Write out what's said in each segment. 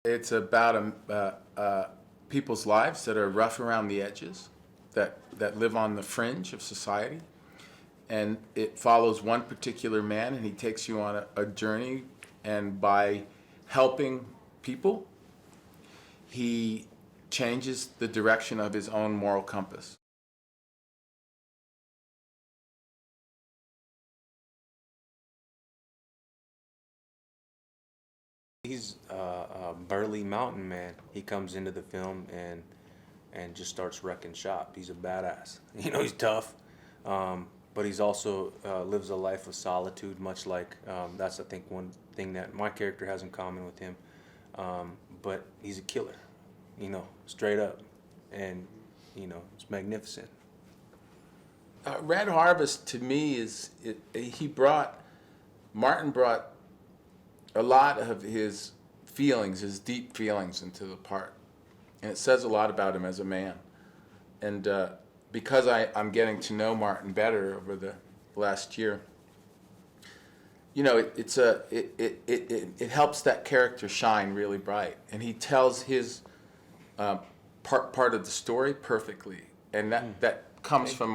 It's about people's lives that are rough around the edges, that live on the fringe of society. And it follows one particular man, and he takes you on a journey, and by helping people, he changes the direction of his own moral compass. He's a burly mountain man. He comes into the film and just starts wrecking shop. He's a badass. You know, he's tough, but he's also lives a life of solitude, much like that's, I think, one thing that my character has in common with him. But he's a killer, you know, straight up, and you know, it's magnificent. Red Harvest to me is Martin brought a lot of his feelings, his deep feelings, into the part, and it says a lot about him as a man. And because I'm getting to know Martin better over the last year, you know, it helps that character shine really bright, and he tells his part of the story perfectly, and that comes from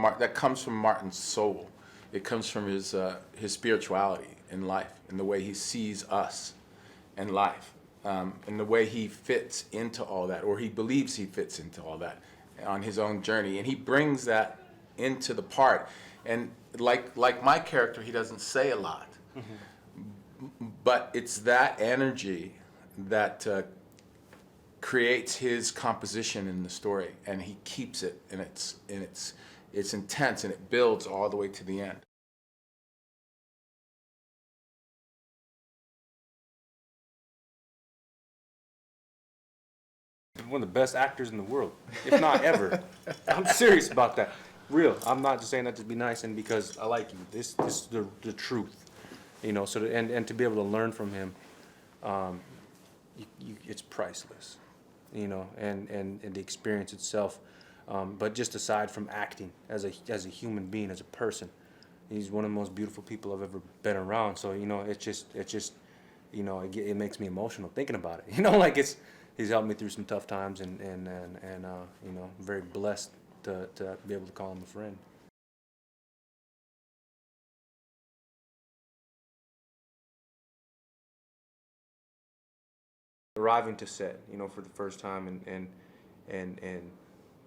Martin's soul. It comes from his spirituality in life, and the way he sees us and life, and the way he fits into all that, or he believes he fits into all that on his own journey, and he brings that into the part. And like my character, he doesn't say a lot, but it's that energy that creates his composition in the story, and he keeps it, and it's intense, and it builds all the way to the end. One of the best actors in the world, if not ever. I'm serious about that. Real. I'm not just saying that to be nice and because I like you. This is the truth, you know. So and to be able to learn from him, it's priceless, you know. And the experience itself. But just aside from acting, as a human being, as a person, he's one of the most beautiful people I've ever been around. So you know, it's just you know, it makes me emotional thinking about it. You know, like he's helped me through some tough times, and you know, I'm very blessed to be able to call him a friend. Arriving to set, you know, for the first time, and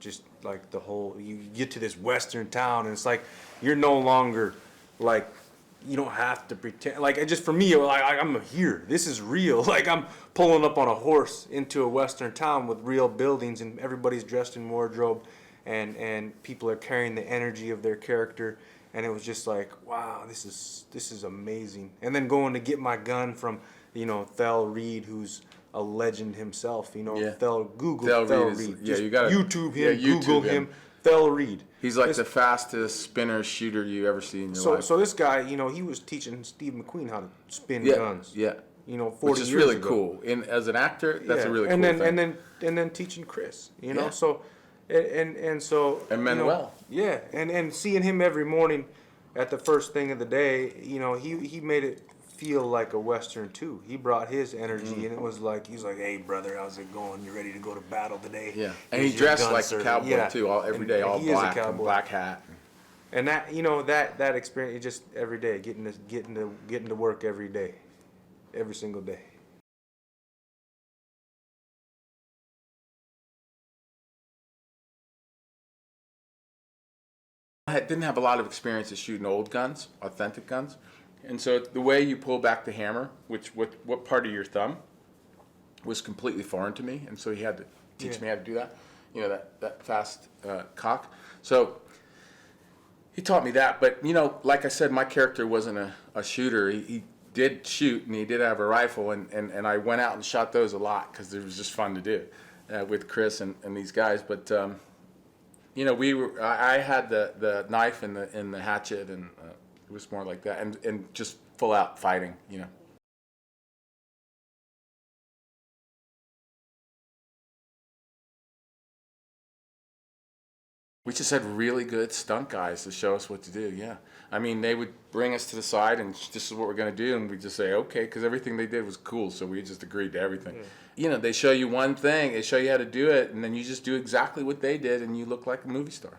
just like the whole, you get to this western town, and it's like you're no longer like, you don't have to pretend. Like, it just, for me, like, I'm here. This is real. Like, I'm pulling up on a horse into a western town with real buildings, and everybody's dressed in wardrobe, and people are carrying the energy of their character. And it was just like, wow, this is amazing. And then going to get my gun from, you know, Thel Reed, who's a legend himself. You know, Yeah. Google Thel Reed. Yeah, just you gotta YouTube him. yeah, Google him. Thel Reed. He's like the fastest spinner shooter you ever see in your life. So this guy, you know, he was teaching Steve McQueen how to spin Yeah, guns. yeah. You know, 40 Which is years really ago. cool. As an actor, that's a really and cool then, thing. And then teaching Chris, you know, Yeah. so and so And you know, Manuel. yeah, and seeing him every morning at the first thing of the day, you know, he made it feel like a western too. He brought his energy, and it was like, he was like, "Hey brother, how's it going? You ready to go to battle today?" Yeah, and Here's he your dressed gun, like sir." a cowboy too, every day, all he is a black, and cowboy. black hat. And that, you know, that experience, just every day, getting to work every day, every single day. I didn't have a lot of experience of shooting old guns, authentic guns, and so the way you pull back the hammer, what part of your thumb, was completely foreign to me, and so he had to teach me how to do that. You know, that fast cock. So he taught me that, but you know, like I said, my character wasn't a shooter. He did shoot, and he did have a rifle, and I went out and shot those a lot because it was just fun to do with Chris and these guys. But you know, I had the knife and the hatchet, and it was more like that, and just full out fighting, you know. We just had really good stunt guys to show us what to do, yeah. I mean, they would bring us to the side and this is what we're going to do, and we'd just say, okay, because everything they did was cool, so we just agreed to everything. You know, they show you one thing, they show you how to do it, and then you just do exactly what they did, and you look like a movie star.